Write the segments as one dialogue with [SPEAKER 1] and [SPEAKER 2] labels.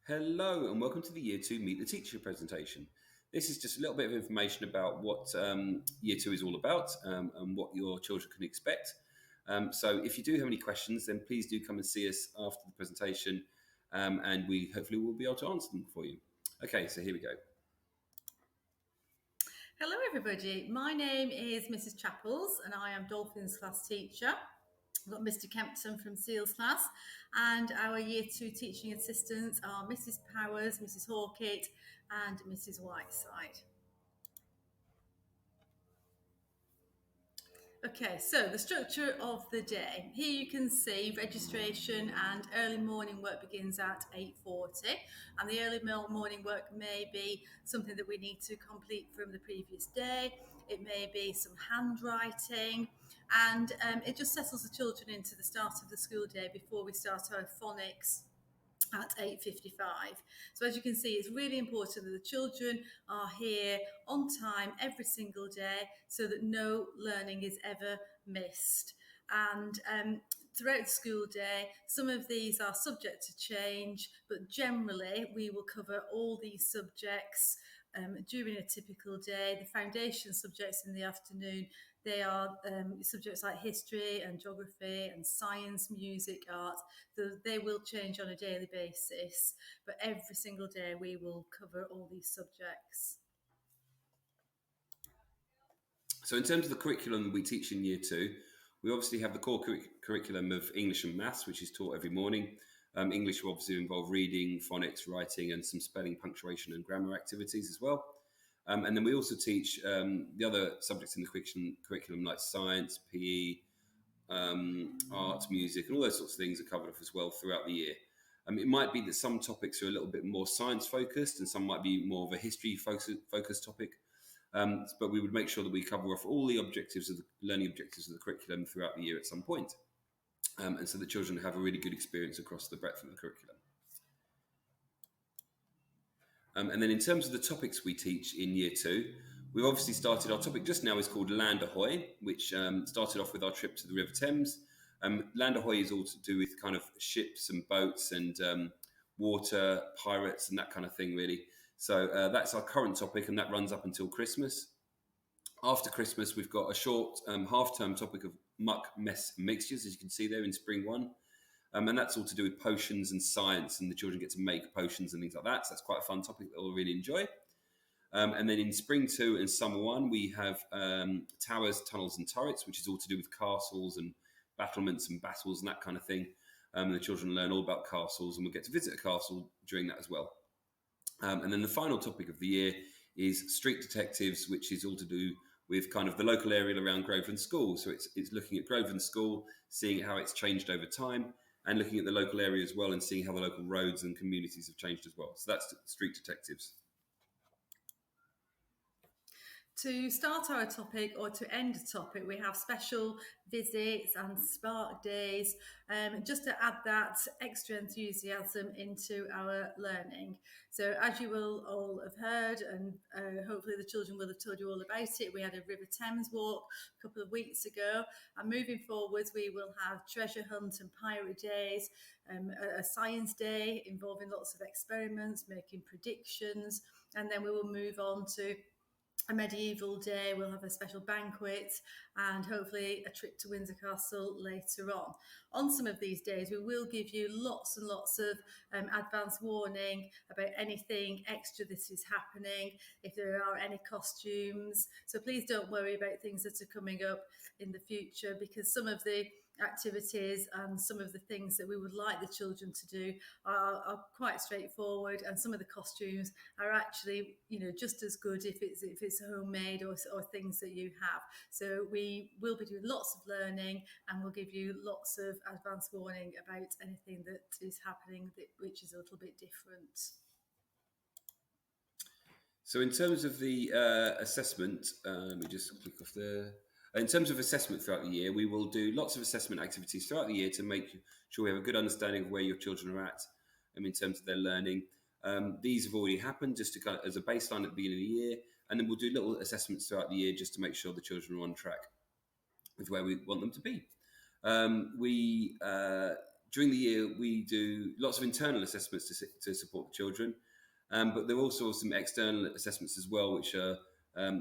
[SPEAKER 1] Hello and welcome to the Year 2 Meet the Teacher presentation. This is just a little bit of information about what Year 2 is all about and what your children can expect. So if you do have any questions, then please do come and see us after the presentation and we hopefully will be able to answer them for you. Okay, so here we go.
[SPEAKER 2] Hello everybody, my name is Mrs Chappells and I am Dolphins class teacher. We've got Mr Kempton from Seals class and our Year 2 teaching assistants are Mrs Powers, Mrs Hawkett and Mrs Whiteside. Okay, so the structure of the day. Here you can see registration and early morning work begins at 8:40, and the early morning work may be something that we need to complete from the previous day. It may be some handwriting, and it just settles the children into the start of the school day before we start our phonics at 8:55. So as you can see, it's really important that the children are here on time every single day so that no learning is ever missed. And throughout the school day, some of these are subject to change, but generally we will cover all these subjects during a typical day. The foundation subjects in the afternoon, they are subjects like history and geography and science, music, art. So they will change on a daily basis, but every single day we will cover all these subjects.
[SPEAKER 1] So in terms of the curriculum we teach in Year 2, we obviously have the core curriculum of English and Maths, which is taught every morning. English will obviously involve reading, phonics, writing, and some spelling, punctuation, and grammar activities as well. And then we also teach the other subjects in the curriculum like science, PE, art, music, and all those sorts of things are covered off as well throughout the year. It might be that some topics are a little bit more science focused and some might be more of a history focused topic. But we would make sure that we cover off all the objectives of the learning objectives of the curriculum throughout the year at some point. And so the children have a really good experience across the breadth of the curriculum. And then in terms of the topics we teach in Year 2, we've obviously started, our topic just now is called Land Ahoy, which started off with our trip to the River Thames. Land Ahoy is all to do with kind of ships and boats and water, pirates and that kind of thing really. So that's our current topic and that runs up until Christmas. After Christmas, we've got a short half-term topic of muck, mess, and mixtures, as you can see there in Spring 1. And that's all to do with potions and science, and the children get to make potions and things like that. So that's quite a fun topic that they'll really enjoy. And then in Spring 2 and Summer 1, we have towers, tunnels, and turrets, which is all to do with castles and battlements and battles and that kind of thing. The children learn all about castles, and we'll get to visit a castle during that as well. And then the final topic of the year is Street Detectives, which is all to do with kind of the local area around Grovelands School. So it's looking at Grovelands School, seeing how it's changed over time, and looking at the local area as well and seeing how the local roads and communities have changed as well. So that's Street Detectives.
[SPEAKER 2] To start our topic or to end a topic, we have special visits and spark days, just to add that extra enthusiasm into our learning. So as you will all have heard, and hopefully the children will have told you all about it, we had a River Thames walk a couple of weeks ago, and moving forwards we will have treasure hunt and pirate days, a science day involving lots of experiments, making predictions, and then we will move on to a medieval day. We'll have a special banquet and hopefully a trip to Windsor Castle later on. On some of these days, we will give you lots and lots of advance warning about anything extra that is happening, if there are any costumes. So please don't worry about things that are coming up in the future, because some of the activities and some of the things that we would like the children to do are quite straightforward, and some of the costumes are actually, just as good if it's homemade or things that you have. So we will be doing lots of learning, and we'll give you lots of advance warning about anything that is happening which is a little bit different.
[SPEAKER 1] So in terms of the assessment, let me just click off there. In terms of assessment throughout the year, we will do lots of assessment activities throughout the year to make sure we have a good understanding of where your children are at in terms of their learning. These have already happened just to kind of, as a baseline at the beginning of the year, and then we'll do little assessments throughout the year just to make sure the children are on track with where we want them to be. during the year, we do lots of internal assessments to support the children, but there are also some external assessments as well, which are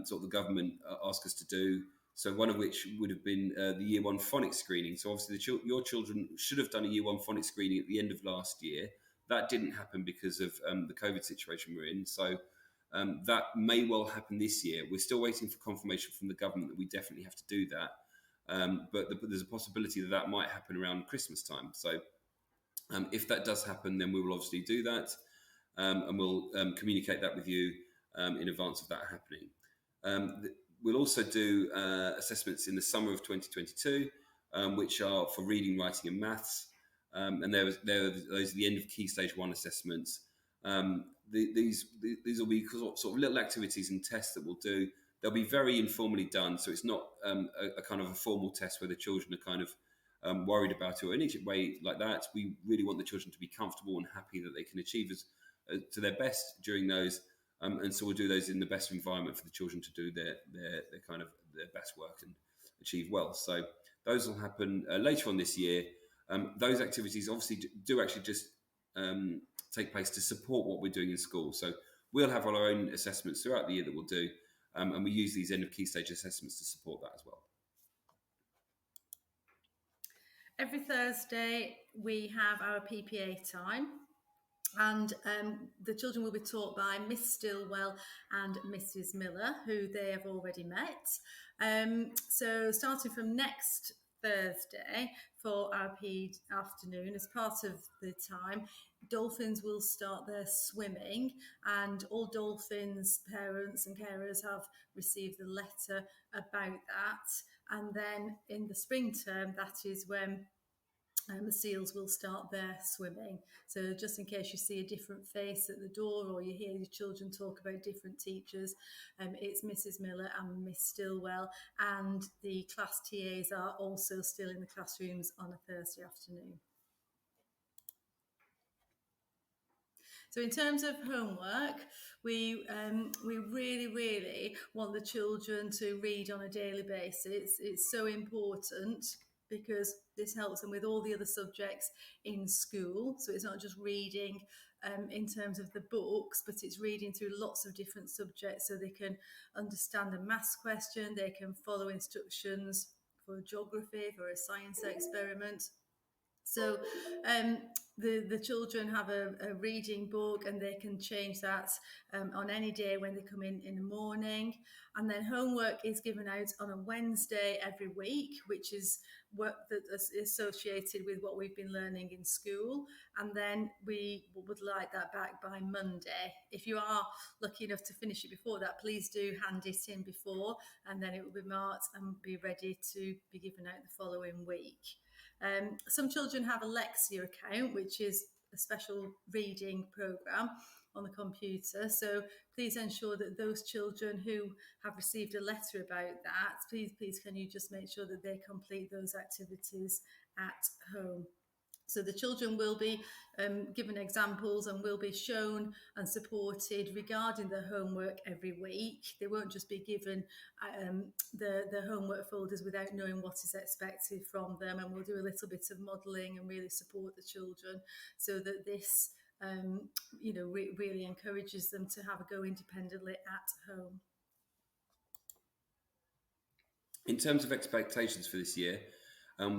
[SPEAKER 1] sort of the government ask us to do. So one of which would have been the Year 1 phonics screening. So obviously your children should have done a Year 1 phonics screening at the end of last year. That didn't happen because of the COVID situation we're in. So that may well happen this year. We're still waiting for confirmation from the government that we definitely have to do that. But there's a possibility that that might happen around Christmas time. So if that does happen, then we will obviously do that, and we'll communicate that with you in advance of that happening. We'll also do assessments in the summer of 2022, which are for reading, writing, and maths. And those are the end of Key Stage 1 assessments. These will be sort of little activities and tests that we'll do. They'll be very informally done, so it's not a kind of a formal test where the children are kind of worried about it or in any way like that. We really want the children to be comfortable and happy that they can achieve to their best during those. And so we'll do those in the best environment for the children to do their kind of their best work and achieve well. So those will happen later on this year. Those activities obviously do actually just take place to support what we're doing in school. So we'll have our own assessments throughout the year that we'll do, and we use these end of key stage assessments to support that as well.
[SPEAKER 2] Every Thursday we have our PPA time, and the children will be taught by Miss Stillwell and Mrs. Miller, who they have already met. So starting from next Thursday for our PE afternoon, as part of the time, dolphins will start their swimming, and all dolphins parents and carers have received a letter about that. And then in the spring term, that is when the seals will start their swimming. So just in case you see a different face at the door or you hear your children talk about different teachers, it's Mrs. Miller and Miss Stillwell, and the class TAs are also still in the classrooms on a Thursday afternoon. So in terms of homework, we really want the children to read on a daily basis. It's so important because this helps them with all the other subjects in school. So it's not just reading in terms of the books, but it's reading through lots of different subjects so they can understand a maths question, they can follow instructions for geography, for a science experiment. So the children have a reading book, and they can change that on any day when they come in the morning. And then homework is given out on a Wednesday every week, which is work that is associated with what we've been learning in school. And then we would like that back by Monday. If you are lucky enough to finish it before that, please do hand it in before, and then it will be marked and be ready to be given out the following week. Some children have a Lexia account, which is a special reading program on the computer. So please ensure that those children who have received a letter about that, please can you just make sure that they complete those activities at home. So the children will be given examples and will be shown and supported regarding the homework every week. They won't just be given the homework folders without knowing what is expected from them, and we'll do a little bit of modelling and really support the children so that this really encourages them to have a go independently at home.
[SPEAKER 1] In terms of expectations for this year,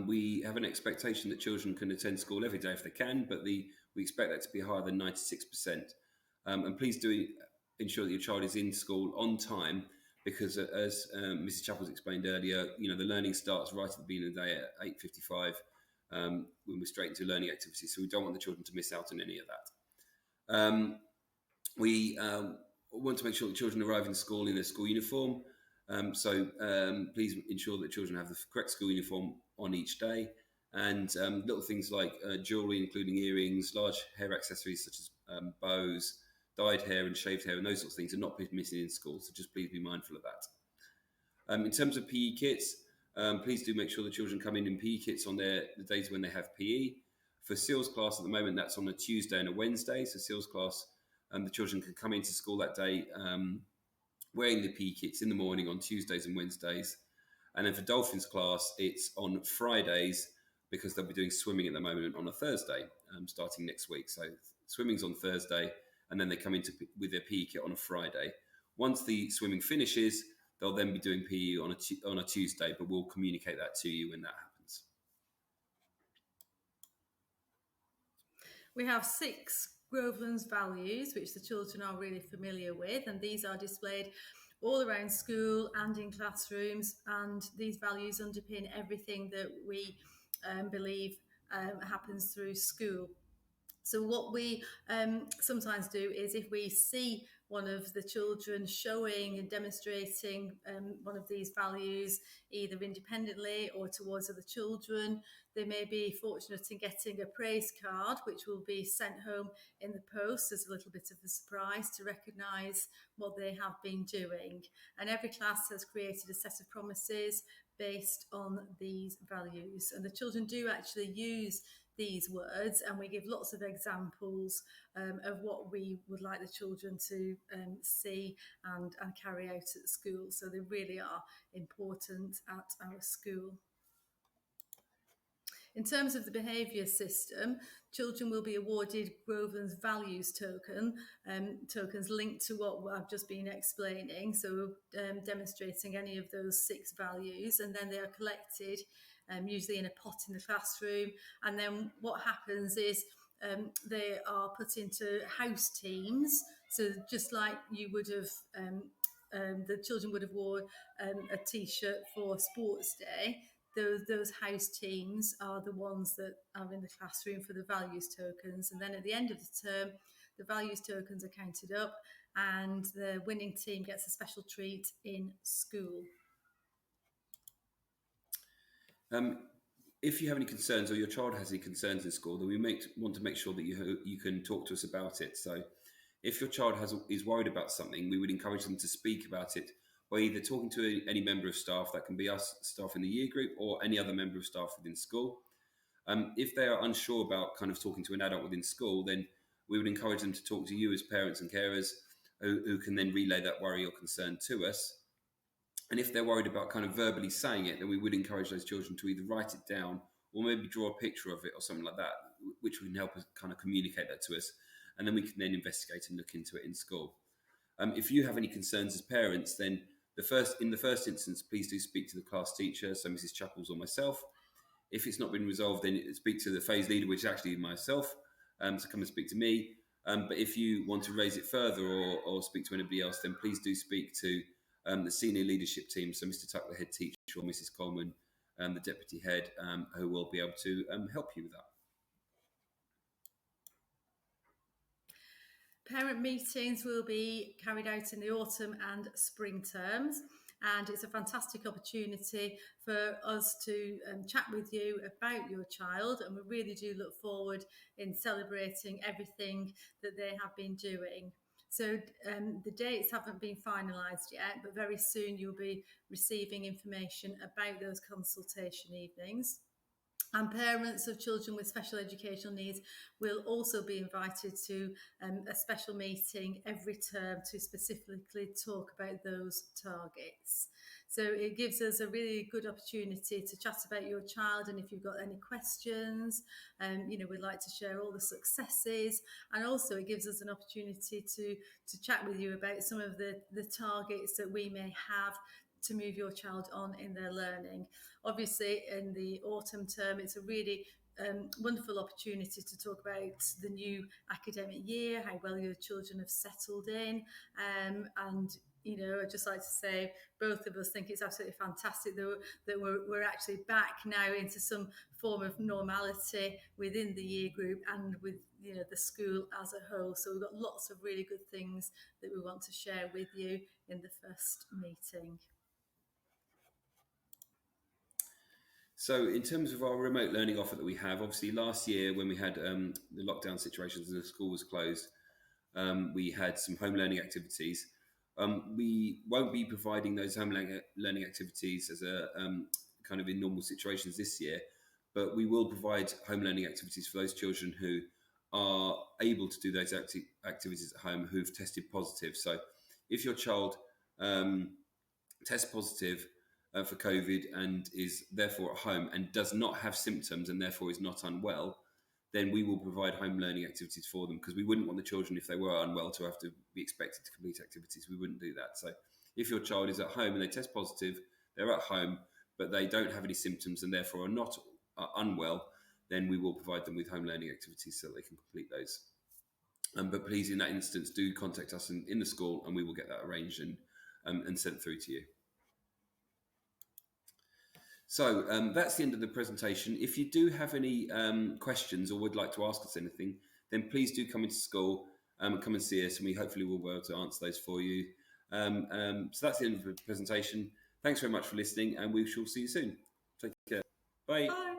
[SPEAKER 1] we have an expectation that children can attend school every day if they can, but we expect that to be higher than 96%. And please do ensure that your child is in school on time, because as Mrs. Chappell's explained earlier, the learning starts right at the beginning of the day at 8:55 when we're straight into learning activities. So we don't want the children to miss out on any of that. We want to make sure that children arrive in school in their school uniform. So please ensure that children have the correct school uniform on each day, and little things like jewellery, including earrings, large hair accessories such as bows, dyed hair and shaved hair, and those sorts of things are not permitted in school, so just please be mindful of that. In terms of PE kits, please do make sure the children come in PE kits on the days when they have PE. For SEALS class at the moment, that's on a Tuesday and a Wednesday, so SEALS class, the children can come into school that day wearing the PE kits in the morning on Tuesdays and Wednesdays. And then for Dolphins class, it's on Fridays because they'll be doing swimming at the moment on a Thursday, starting next week. So swimming's on Thursday, and then they come into with their PE kit on a Friday. Once the swimming finishes, they'll then be doing PE on a Tuesday, but we'll communicate that to you when that happens.
[SPEAKER 2] We have 6 Grovelands Values, which the children are really familiar with, and these are displayed all around school and in classrooms, and these values underpin everything that we believe happens through school. So what we sometimes do is, if we see one of the children showing and demonstrating one of these values, either independently or towards other children, they may be fortunate in getting a praise card, which will be sent home in the post as a little bit of a surprise to recognise what they have been doing. And every class has created a set of promises based on these values. And the children do actually use these words, and we give lots of examples of what we would like the children to see and carry out at school. So they really are important at our school. In terms of the behaviour system, children will be awarded Grovelands Values tokens linked to what I've just been explaining, so demonstrating any of those 6 values, and then they are collected usually in a pot in the classroom. And then what happens is they are put into house teams, so just like you would have the children would have worn a t-shirt for sports day. Those house teams are the ones that are in the classroom for the values tokens. And then at the end of the term, the values tokens are counted up, and the winning team gets a special treat in school.
[SPEAKER 1] If you have any concerns, or your child has any concerns in school, then we want to make sure that you can talk to us about it. So if your child is worried about something, we would encourage them to speak about it by either talking to any member of staff, that can be us, staff in the year group, or any other member of staff within school. If they are unsure about kind of talking to an adult within school, then we would encourage them to talk to you as parents and carers, who can then relay that worry or concern to us. And if they're worried about kind of verbally saying it, then we would encourage those children to either write it down or maybe draw a picture of it or something like that, which can help us kind of communicate that to us. And then we can then investigate and look into it in school. If you have any concerns as parents, then in the first instance, please do speak to the class teacher, so Mrs. Chappells or myself. If it's not been resolved, then speak to the phase leader, which is actually myself, so come and speak to me. But if you want to raise it further or speak to anybody else, then please do speak to the senior leadership team, so Mr. Tuck, the head teacher, or Mrs. Coleman, the deputy head, who will be able to help you with that.
[SPEAKER 2] Parent meetings will be carried out in the autumn and spring terms, and it's a fantastic opportunity for us to chat with you about your child, and we really do look forward in celebrating everything that they have been doing. So the dates haven't been finalised yet, but very soon you'll be receiving information about those consultation evenings. And parents of children with special educational needs will also be invited to a special meeting every term to specifically talk about those targets. So it gives us a really good opportunity to chat about your child, and if you've got any questions, we'd like to share all the successes, and also it gives us an opportunity to chat with you about some of the targets that we may have to move your child on in their learning. Obviously, in the autumn term, it's a really wonderful opportunity to talk about the new academic year, how well your children have settled in, and I'd just like to say both of us think it's absolutely fantastic that we're actually back now into some form of normality within the year group and with the school as a whole. So we've got lots of really good things that we want to share with you in the first meeting.
[SPEAKER 1] So in terms of our remote learning offer that we have, obviously last year when we had the lockdown situations and the school was closed, we had some home learning activities. We won't be providing those home learning activities as a kind of in normal situations this year, but we will provide home learning activities for those children who are able to do those activities at home who've tested positive. So if your child tests positive for COVID and is therefore at home and does not have symptoms and therefore is not unwell, then we will provide home learning activities for them, because we wouldn't want the children, if they were unwell, to have to be expected to complete activities. We wouldn't do that. So if your child is at home and they test positive, they're at home, but they don't have any symptoms and therefore are not unwell, then we will provide them with home learning activities so they can complete those. But please, in that instance, do contact us in the school and we will get that arranged and sent through to you. So that's the end of the presentation. If you do have any questions or would like to ask us anything, then please do come into school and come and see us, and we hopefully will be able to answer those for you. So that's the end of the presentation. Thanks very much for listening, and we shall see you soon. Take care. Bye.
[SPEAKER 2] Bye.